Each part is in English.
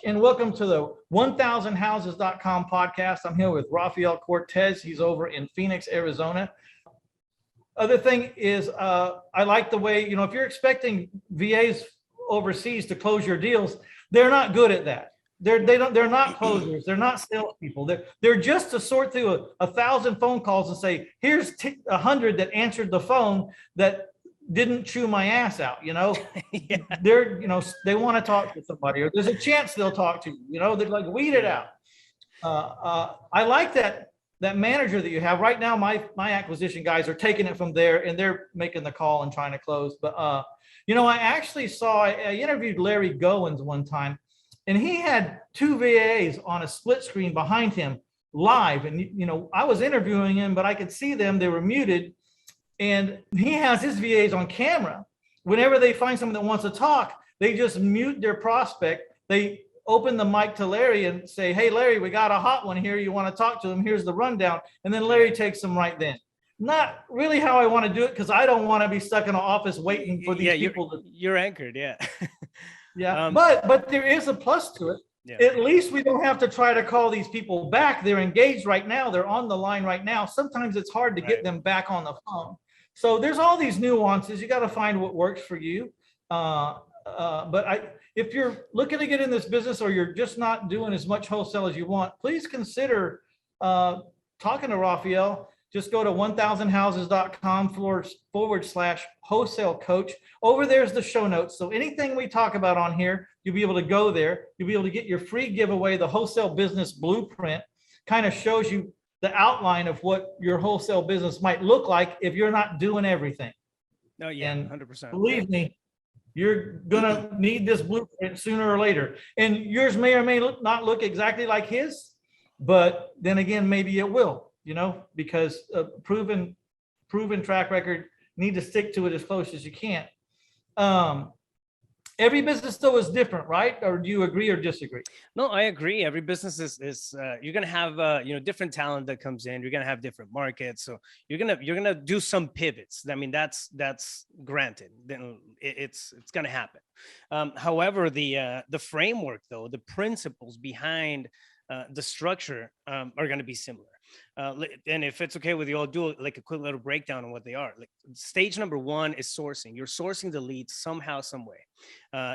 and welcome to the 1000houses.com podcast. I'm here with Rafael Cortez. He's over in Phoenix, Arizona. Other thing is, I like the way, if you're expecting VAs overseas to close your deals, they're not good at that. They're not closers. They're not salespeople. They're just to sort through 1,000 phone calls and say, here's 100 that answered the phone that didn't chew my ass out. Yeah. They want to talk to somebody, or there's a chance they'll talk to you. They're like, weed it out. I like that manager that you have right now. My acquisition guys are taking it from there and they're making the call and trying to close. But I actually I interviewed Larry Goins one time, and he had 2 VAs on a split screen behind him live. And, I was interviewing him, but I could see them. They were muted. And he has his VAs on camera. Whenever they find someone that wants to talk, they just mute their prospect. They open the mic to Larry and say, hey, Larry, we got a hot one here. You want to talk to him? Here's the rundown. And then Larry takes them right then. Not really how I want to do it, because I don't want to be stuck in an office waiting for these people. You're anchored, yeah. Yeah, but there is a plus to it. Yeah. At least we don't have to try to call these people back. They're engaged right now. They're on the line right now. Sometimes it's hard to get them back on the phone. So there's all these nuances. You got to find what works for you. If you're looking to get in this business, or you're just not doing as much wholesale as you want, please consider talking to Rafael. Just go to 1000houses.com/wholesale coach. Over there's the show notes. So anything we talk about on here, you'll be able to go there. You'll be able to get your free giveaway, the Wholesale Business Blueprint. Kind of shows you the outline of what your wholesale business might look like if you're not doing everything. No, yeah, and 100%. Believe me, you're gonna need this blueprint sooner or later. And yours may or may not look exactly like his, but then again, maybe it will. Because proven track record, need to stick to it as close as you can. Every business though is different, right? Or do you agree or disagree? No, I agree. Every business is you're gonna have different talent that comes in. You're gonna have different markets, so you're gonna do some pivots. I mean, that's granted. Then it's gonna happen. However, the framework though, the principles behind the structure are going to be similar. And if it's okay with you, I'll do like a quick little breakdown on what they are. Like stage number 1 is sourcing. You're sourcing the leads somehow, some way.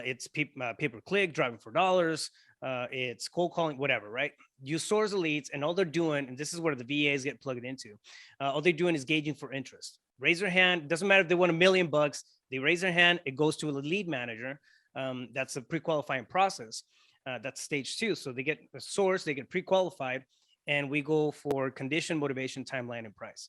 It's pay-per-click, driving for dollars. It's cold calling, whatever, right? You source the leads, and all they're doing, and this is where the VAs get plugged into, all they're doing is gauging for interest. Raise their hand. Doesn't matter if they want $1 million. They raise their hand. It goes to a lead manager. That's a pre-qualifying process. That's stage 2. So they get a source, they get pre-qualified, and we go for condition, motivation, timeline, and price.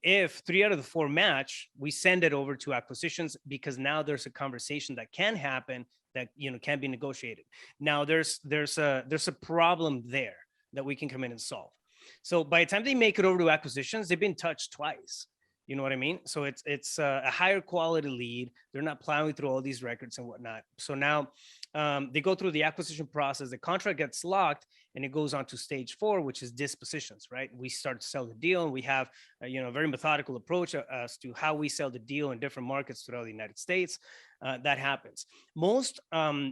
If 3 out of the 4 match, we send it over to acquisitions, because now there's a conversation that can happen that can be negotiated. Now there's a problem there that we can come in and solve. So by the time they make it over to acquisitions, they've been touched twice. You know what I mean? So it's a higher quality lead. They're not plowing through all these records and whatnot. So now they go through the acquisition process. The contract gets locked, and it goes on to stage 4, which is dispositions, right? We start to sell the deal, and we have a very methodical approach as to how we sell the deal in different markets throughout the United States. That happens. Most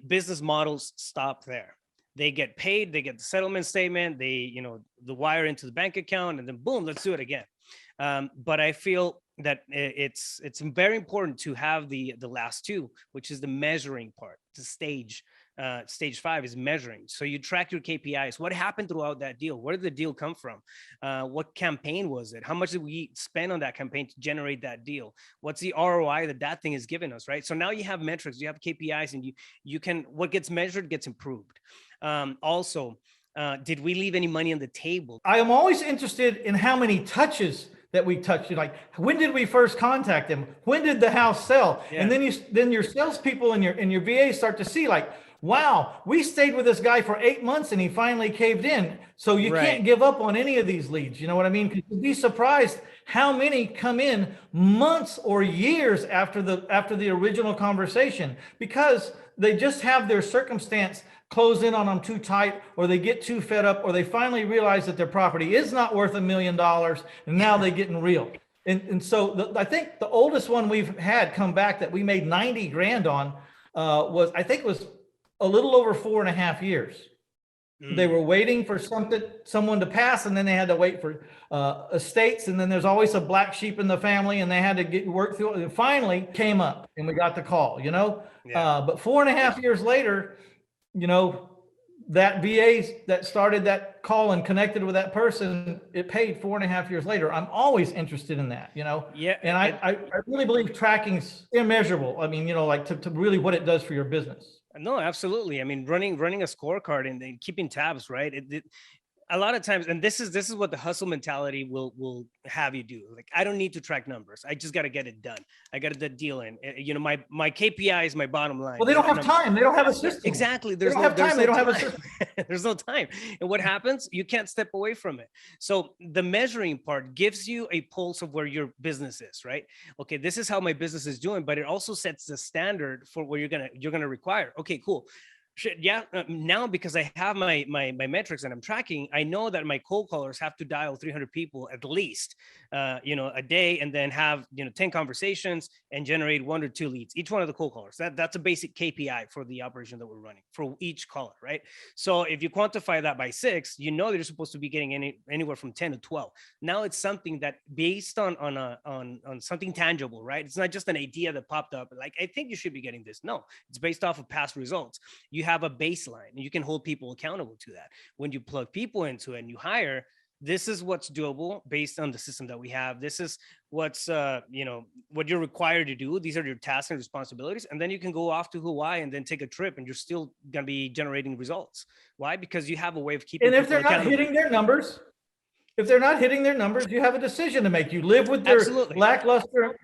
business models stop there. They get paid, they get the settlement statement, they the wire into the bank account, and then boom, let's do it again. But I feel that it's very important to have the last 2, which is the measuring part. The stage 5 is measuring. So you track your KPIs. What happened throughout that deal? Where did the deal come from? What campaign was it? How much did we spend on that campaign to generate that deal? What's the ROI that thing is giving us, right? So now you have metrics, you have KPIs, and you can, what gets measured gets improved. Also, did we leave any money on the table? I am always interested in how many touches that we touched. Like, when did we first contact them? When did the house sell? Yeah. And then your salespeople and your VAs start to see, like, wow, we stayed with this guy for 8 months and he finally caved in. So you can't give up on any of these leads. You know what I mean? 'Cause you'd be surprised how many come in months or years after the original conversation, because they just have their circumstance close in on them too tight, or they get too fed up, or they finally realize that their property is not worth $1 million, and now they're getting real. And so I think the oldest one we've had come back that we made 90 grand on was a little over 4.5 years. They were waiting for someone to pass, and then they had to wait for estates, and then there's always a black sheep in the family, and they had to work through it. And finally came up, and we got the call. But 4.5 years later, that VA that started that call and connected with that person, it paid 4.5 years later. I'm always interested in that. Yeah, and I really believe tracking's immeasurable. I mean, like to really what it does for your business. No, absolutely. I mean, running a scorecard and then keeping tabs, right? A lot of times, and this is what the hustle mentality will have you do. Like, I don't need to track numbers. I just got to get it done. I got the deal in. My KPI is my bottom line. Well, they don't have time. They don't have a system. Exactly. They don't have time. They don't have a system. There's no time. And what happens? You can't step away from it. So the measuring part gives you a pulse of where your business is, right? Okay, this is how my business is doing, but it also sets the standard for what you're gonna require. Okay, cool. Yeah, now because I have my metrics and I'm tracking, I know that my cold callers have to dial 300 people at least, a day, and then have 10 conversations and generate 1 or 2 leads. Each one of the cold callers. That's a basic KPI for the operation that we're running for each caller, right? So if you quantify that by 6, that you're supposed to be getting anywhere from 10 to 12. Now it's something that based on something tangible, right? It's not just an idea that popped up. Like, I think you should be getting this. No, it's based off of past results. You have a baseline and you can hold people accountable to that. When you plug people into it and you hire, this is what's doable based on the system that we have. This is what's what you're required to do. These are your tasks and responsibilities, and then you can go off to Hawaii and then take a trip, and you're still going to be generating results. Why? Because you have a way of keeping. And if they're not hitting their numbers, you have a decision to make. You live with their lackluster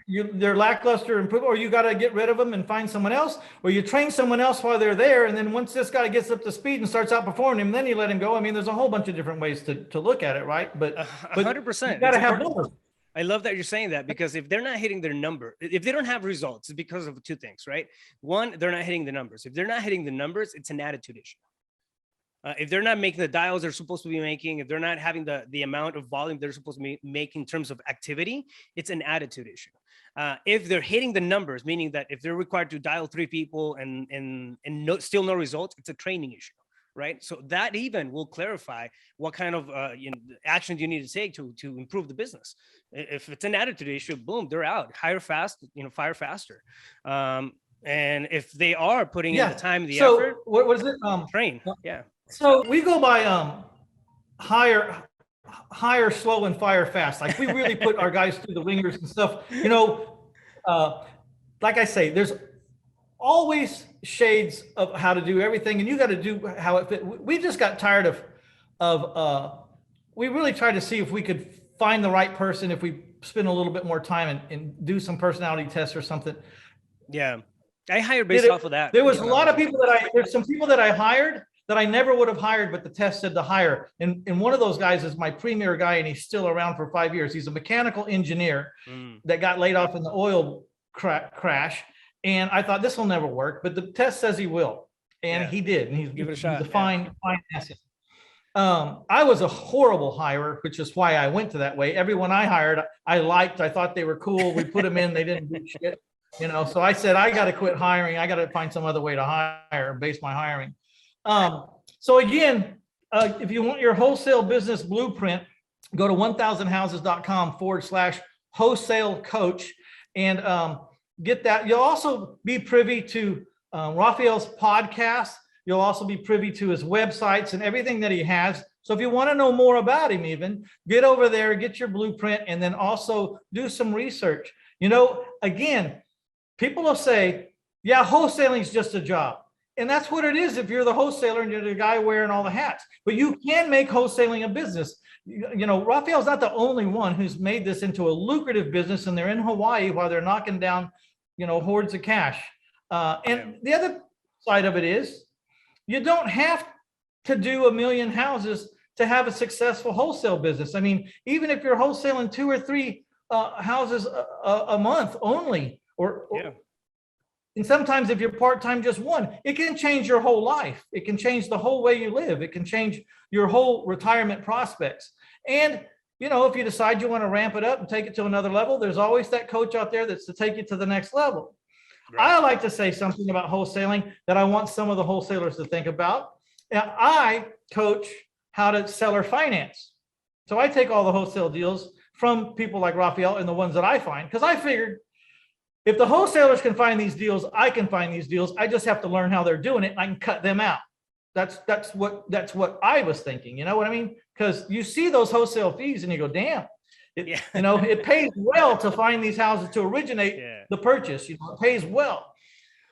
improvement, or you got to get rid of them and find someone else, or you train someone else while they're there. And then once this guy gets up to speed and starts outperforming him, then you let him go. I mean, there's a whole bunch of different ways to look at it, right? But 100%. You got to have numbers. I love that you're saying that, because if they're not hitting their number, if they don't have results, it's because of 2 things, right? One, they're not hitting the numbers. If they're not hitting the numbers, it's an attitude issue. If they're not making the dials they're supposed to be making, if they're not having the amount of volume they're supposed to be making in terms of activity, it's an attitude issue. If they're hitting the numbers, meaning that if they're required to dial 3 people and still no results, it's a training issue, right? So that even will clarify what kind of actions you need to take to improve the business. If it's an attitude issue, boom, they're out. Hire fast, fire faster. And if they are putting in the time, the effort, what is it? Train. Yeah. So we go by hire slow and fire fast. Like, we really put our guys through the ringers and stuff. Like I say, there's always shades of how to do everything, and you got to do how it fits. We just got tired of we really tried to see if we could find the right person if we spend a little bit more time and do some personality tests or something. Yeah, I hired based off of that. There was a lot of people there's some people that I hired that I never would have hired, but the test said to hire. And one of those guys is my premier guy, and he's still around for 5 years. He's a mechanical engineer that got laid off in the oil crash. And I thought, this will never work, but the test says he will. And he did. And Give it a shot. He's a fine asset. I was a horrible hirer, which is why I went to that way. Everyone I hired, I liked. I thought they were cool. We put them in. They didn't do shit. So I said, I got to quit hiring. I got to find some other way to hire, base my hiring. So again, if you want your wholesale business blueprint, go to 1000houses.com/wholesale coach and get that. You'll also be privy to Rafael's podcast. You'll also be privy to his websites and everything that he has. So if you want to know more about him, even get over there, get your blueprint, and then also do some research. Again, people will say, yeah, wholesaling is just a job. And that's what it is if you're the wholesaler and you're the guy wearing all the hats. But you can make wholesaling a business. Rafael's not the only one who's made this into a lucrative business, and they're in Hawaii while they're knocking down, hordes of cash. And the other side of it is, you don't have to do 1 million houses to have a successful wholesale business. I mean, even if you're wholesaling 2 or 3 houses a month only, and sometimes if you're part-time, just 1, it can change your whole life. It can change the whole way you live. It can change your whole retirement prospects. And, if you decide you want to ramp it up and take it to another level, there's always that coach out there that's to take you to the next level. I like to say something about wholesaling that I want some of the wholesalers to think about. I coach how to seller finance. So I take all the wholesale deals from people like Rafael and the ones that I find, because I figured if the wholesalers can find these deals, I can find these deals. I just have to learn how they're doing it and I can cut them out. That's what I was thinking. You know what I mean? Because you see those wholesale fees and you go, damn, it pays well to find these houses to originate the purchase. It pays well.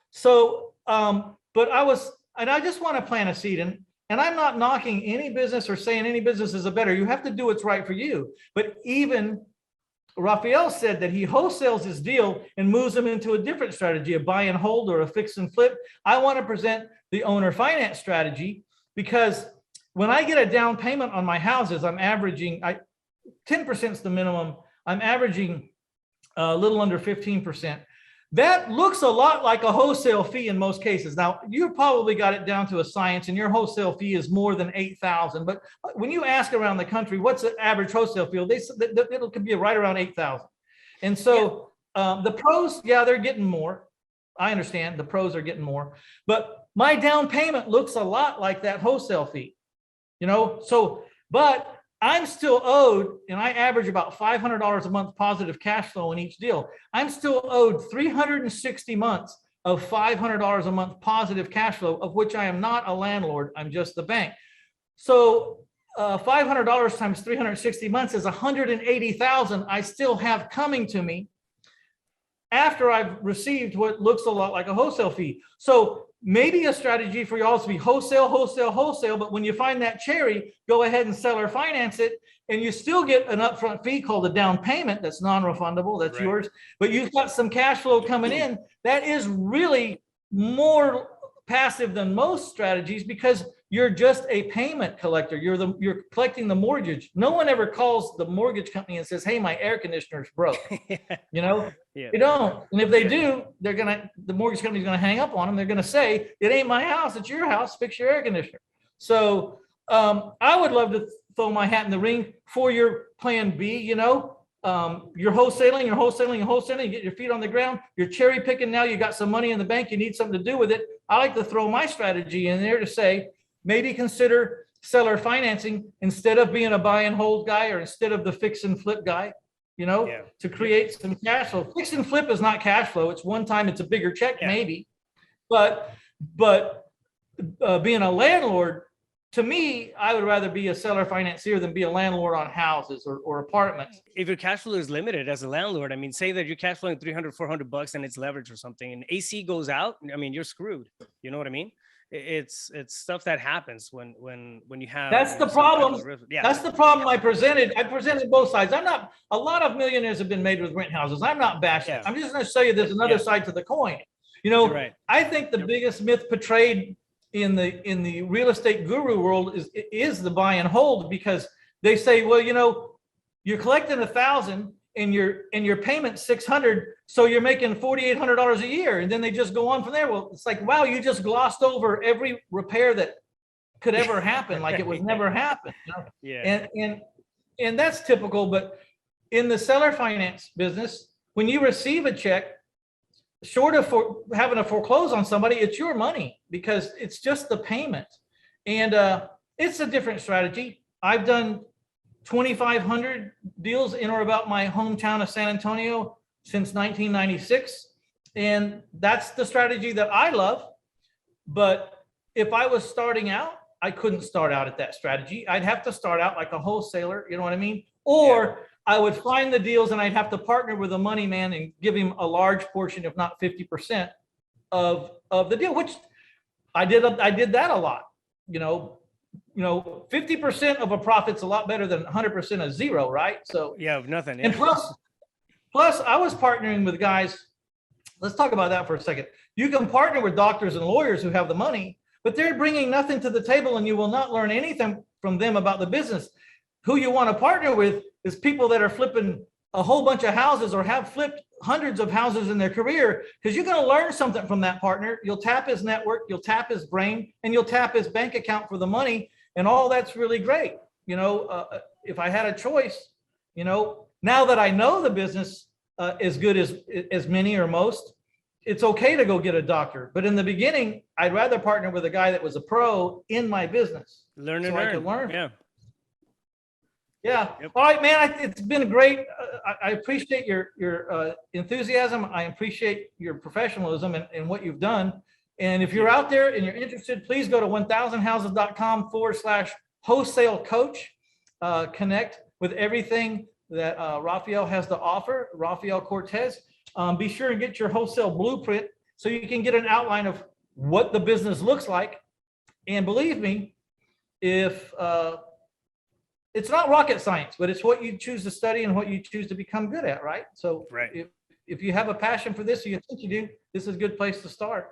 So, but I just want to plant a seed, and I'm not knocking any business or saying any business is a better. You have to do what's right for you. But even Rafael said that he wholesales his deal and moves them into a different strategy, a buy and hold or a fix and flip. I want to present the owner finance strategy, because when I get a down payment on my houses, I'm averaging 10% is the minimum. I'm averaging a little under 15%. That looks a lot like a wholesale fee in most cases. Now, you probably got it down to a science, and your wholesale fee is more than $8,000. But when you ask around the country, what's the average wholesale fee? It could be right around $8,000. And so the pros, they're getting more. I understand the pros are getting more, but my down payment looks a lot like that wholesale fee, but I'm still owed, and I average about $500 a month positive cash flow in each deal. I'm still owed 360 months of $500 a month positive cash flow, of which I am not a landlord. I'm just the bank. So $500 times 360 months is $180,000 I still have coming to me after I've received what looks a lot like a wholesale fee. So maybe a strategy for y'all is to be wholesale, wholesale, wholesale. But when you find that cherry, go ahead and seller finance it. And you still get an upfront fee called a down payment that's non-refundable. That's yours. But you've got some cash flow coming in. That is really more passive than most strategies, because you're just a payment collector. You're collecting the mortgage. No one ever calls the mortgage company and says, hey, my air conditioner's broke. They don't. And if they do, the mortgage company's going to hang up on them. They're going to say, it ain't my house, it's your house, fix your air conditioner. So I would love to throw my hat in the ring for your plan B. You're wholesaling, you get your feet on the ground, you're cherry picking now, you got some money in the bank, you need something to do with it. I like to throw my strategy in there to say, maybe consider seller financing instead of being a buy and hold guy, or instead of the fix and flip guy, to create some cash flow. Fix and flip is not cash flow. It's one time, it's a bigger check, maybe. But being a landlord, to me, I would rather be a seller financier than be a landlord on houses or apartments. If your cash flow is limited as a landlord, say that you're cash flowing $300, $400 and it's leverage or something, and AC goes out, you're screwed. You know what I mean? It's stuff that happens when you have. That's the problem. That's the problem I presented. I presented both sides. A lot of millionaires have been made with rent houses. I'm not bashing. I'm just going to show you there's another side to the coin. I think the biggest myth portrayed in the real estate guru world is the buy and hold, because they say, well, you're collecting $1,000 and your payment $600, so you're making $4,800 a year, and then they just go on from there. Well, it's like, wow, you just glossed over every repair that could ever happen, like it was never happened. And that's typical. But in the seller finance business, when you receive a check, short of having to foreclose on somebody, it's your money, because it's just the payment. And it's a different strategy. I've done 2,500 deals in or about my hometown of San Antonio since 1996. And that's the strategy that I love. But if I was starting out, I couldn't start out at that strategy. I'd have to start out like a wholesaler, you know what I mean? Or I would find the deals and I'd have to partner with a money man and give him a large portion, if not 50% of the deal, which I did that a lot. 50% of a profit's a lot better than 100% of zero, right? So nothing. And plus I was partnering with guys. Let's talk about that for a second. You can partner with doctors and lawyers who have the money, but they're bringing nothing to the table, and you will not learn anything from them about the business. Who you want to partner with is people that are flipping a whole bunch of houses or have flipped hundreds of houses in their career, because you're going to learn something from that partner. You'll tap his network, you'll tap his brain, and you'll tap his bank account for the money. And all that's really great. If I had a choice, now that I know the business as good as many or most, it's okay to go get a doctor. But in the beginning, I'd rather partner with a guy that was a pro in my business. Learn and so learn. I could learn. Yeah. Yeah. Yep. All right, man. It's been great. I appreciate your enthusiasm. I appreciate your professionalism and what you've done. And if you're out there and you're interested, please go to 1000houses.com/wholesale coach. Connect with everything that Rafael has to offer, Rafael Cortez. Be sure and get your wholesale blueprint so you can get an outline of what the business looks like. And believe me, if it's not rocket science, but it's what you choose to study and what you choose to become good at, right? So Right. if you have a passion for this, or you think you do, this is a good place to start.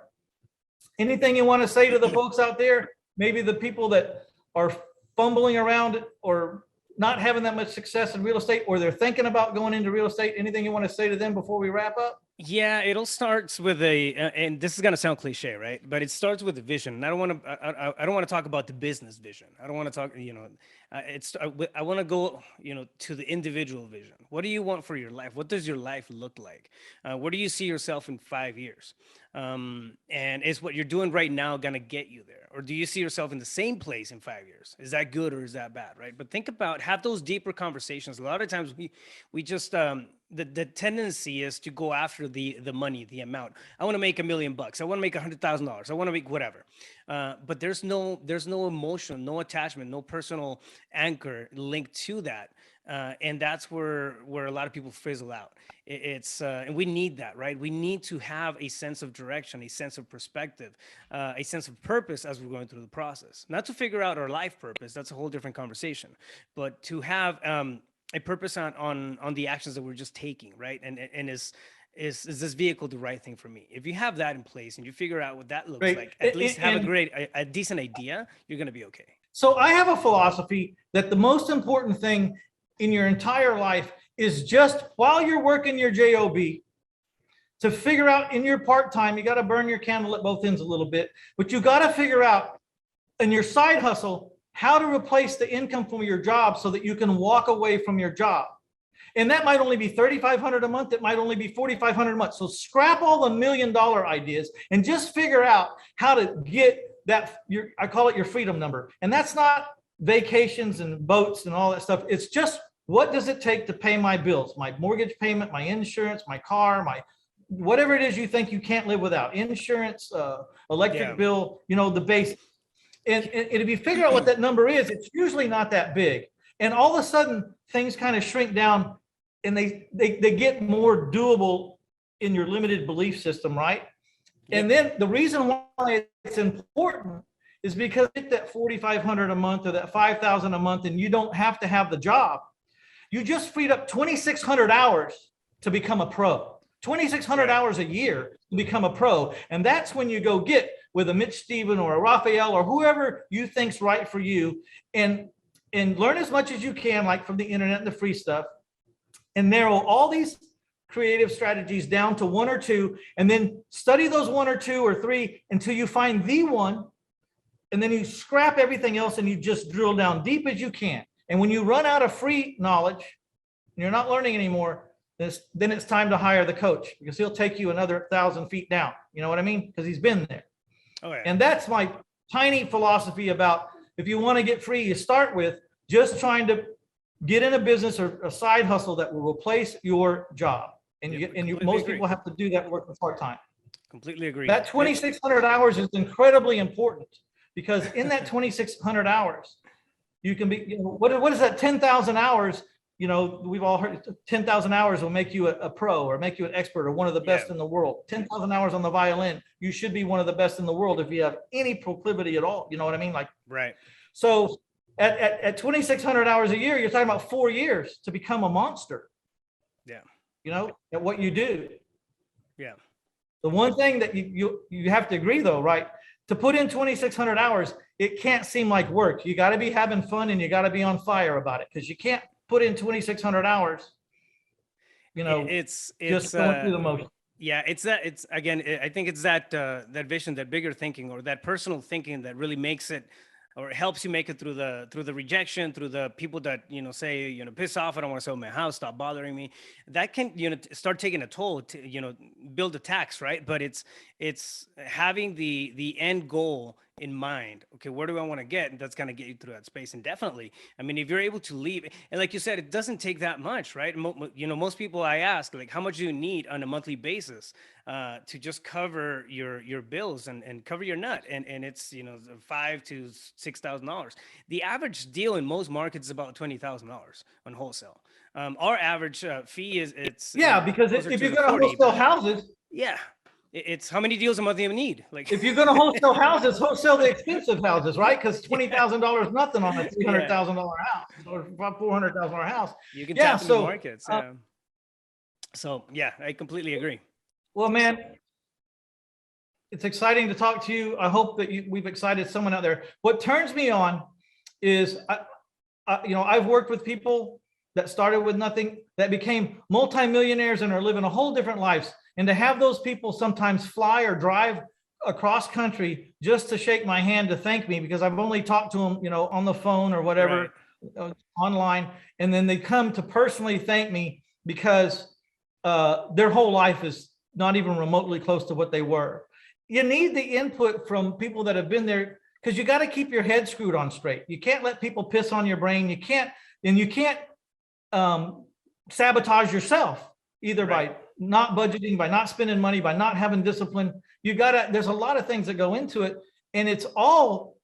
Anything you want to say to the folks out there, maybe the people that are fumbling around or not having that much success in real estate, or they're thinking about going into real estate, anything you want to say to them before we wrap up? Yeah, it'll start with and this is gonna sound cliche, right? But it starts with a vision. And I don't want to, I don't want to talk about the business vision. I don't want to talk, I want to go, to the individual vision. What do you want for your life? What does your life look like? Where do you see yourself in 5 years? And is what you're doing right now gonna get you there, or do you see yourself in the same place in 5 years? Is that good or is that bad, right? But think about, have those deeper conversations. A lot of times we just the tendency is to go after the money, the amount. I want to make $1 million. I want to make $100,000. I want to make whatever. But there's no emotion, no attachment, no personal anchor linked to that. And that's where a lot of people fizzle out. And we need that, right? We need to have a sense of direction, a sense of perspective, a sense of purpose as we're going through the process. Not to figure out our life purpose, that's a whole different conversation, but to have a purpose on the actions that we're just taking, right? And is this vehicle the right thing for me? If you have that in place and you figure out what that looks Great. like, at least have a decent idea, you're going to be okay. So I have a philosophy that the most important thing in your entire life is, just while you're working your job, to figure out in your part-time, you got to burn your candle at both ends a little bit, but you got to figure out in your side hustle how to replace the income from your job so that you can walk away from your job. And that might only be $3,500 a month. It might only be $4,500 a month. So scrap all the $1 million ideas and just figure out how to get that. I call it your freedom number. And that's not vacations and boats and all that stuff. It's just, what does it take to pay my bills, my mortgage payment, my insurance, my car, my whatever it is you think you can't live without, insurance, electric bill, the basics. And if you figure out what that number is, it's usually not that big. And all of a sudden, things kind of shrink down and they get more doable in your limited belief system, right? Yep. And then the reason why it's important is because you get that $4,500 a month or that $5,000 a month, and you don't have to have the job. You just freed up 2,600 hours to become a pro, 2,600 hours a year to become a pro. And that's when you go get with a Mitch Stephen or a Rafael or whoever you think's right for you, and learn as much as you can, like from the internet and the free stuff, and narrow all these creative strategies down to one or two, and then study those one or two or three until you find the one, and then you scrap everything else and you just drill down deep as you can. And when you run out of free knowledge and you're not learning anymore, then it's time to hire the coach, because he'll take you another 1,000 feet down. You know what I mean? Because he's been there. Okay. And that's my tiny philosophy about, if you want to get free, you start with just trying to get in a business or a side hustle that will replace your job. And most people have to do that working part-time. Completely agree. That 2,600 hours is incredibly important, because in that 2,600 hours, you can be, what is that 10,000 hours? We've all heard 10,000 hours will make you a pro or make you an expert or one of the best in the world. 10,000 hours on the violin, you should be one of the best in the world if you have any proclivity at all. You know what I mean? Right. So at 2,600 hours a year, you're talking about 4 years to become a monster. Yeah. At what you do. Yeah. The one thing that you have to agree, though, right? To put in 2,600 hours, it can't seem like work. You got to be having fun and you got to be on fire about it, because you can't put in 2,600 hours. It's just going through the motion. Yeah, I think it's that vision, that bigger thinking, or that personal thinking that really makes it or it helps you make it through the rejection, through the people that, say, piss off, I don't want to sell my house, stop bothering me. That can, start taking a toll to, build a tax, right? But it's having the end goal in mind. Okay, where do I want to get? And that's going to get you through that space. And definitely, I mean, if you're able to leave, and like you said, it doesn't take that much, right? Most people I ask, like, how much do you need on a monthly basis to just cover your bills and cover your nut? And it's, $5,000 to $6,000. The average deal in most markets is about $20,000 on wholesale. Our average fee it's because closer if to you're the going to 40, wholesale but houses, yeah, it's how many deals a month you need. Like, if you're going to wholesale houses, wholesale the expensive houses, right? Because $20,000 nothing on a yeah, $300,000 house or $400,000 house. you can Yeah. tap into So, markets. Yeah. So yeah, I completely agree. well, man, it's exciting to talk to you. I hope that we've excited someone out there. What turns me on is, I've worked with people that started with nothing, that became multimillionaires and are living a whole different lives. And to have those people sometimes fly or drive across country just to shake my hand to thank me, because I've only talked to them, on the phone or whatever, Right. Online, and then they come to personally thank me because their whole life is not even remotely close to what they were. You need the input from people that have been there, because you got to keep your head screwed on straight. You can't let people piss on your brain. You can't sabotage yourself either, Right. by not budgeting, by not spending money, by not having discipline. There's a lot of things that go into it, and it's all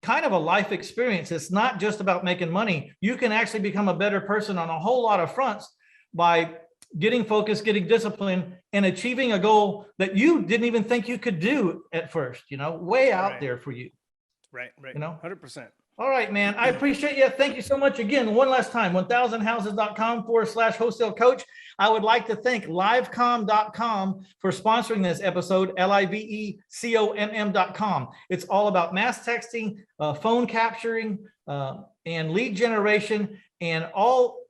kind of a life experience. It's not just about making money. You can actually become a better person on a whole lot of fronts by getting focused, getting discipline, and achieving a goal that you didn't even think you could do at first, way out Right. there for you. Right. 100%. All right, man. I appreciate you. Thank you so much. Again, one last time, 1000houses.com/wholesale coach. I would like to thank livecom.com for sponsoring this episode, livecom.com. It's all about mass texting, phone capturing, and lead generation, and all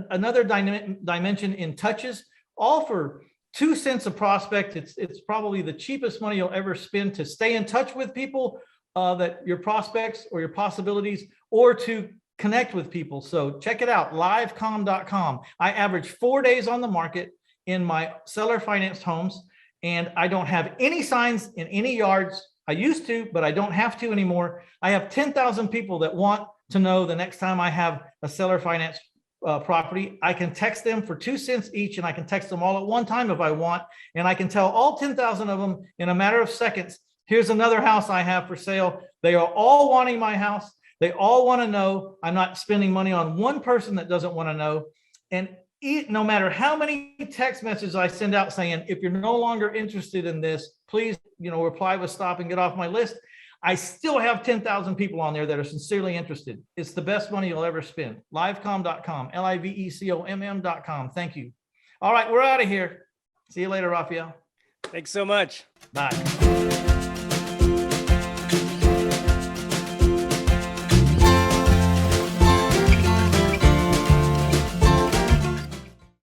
another dimension in touches, all for 2 cents a prospect. It's probably the cheapest money you'll ever spend to stay in touch with people, that your prospects or your possibilities, or to connect with people. So check it out, livecom.com. I average 4 days on the market in my seller financed homes, and I don't have any signs in any yards. I used to, but I don't have to anymore. I have 10,000 people that want to know the next time I have a seller finance property. I can text them for 2 cents each, and I can text them all at one time if I want. And I can tell all 10,000 of them in a matter of seconds, here's another house I have for sale. They are all wanting my house. They all want to know. I'm not spending money on one person that doesn't want to know. And no matter how many text messages I send out saying, if you're no longer interested in this, please, reply with stop and get off my list, I still have 10,000 people on there that are sincerely interested. It's the best money you'll ever spend. Livecom.com, livecom.com. Thank you. All right, we're out of here. See you later, Rafael. Thanks so much. Bye.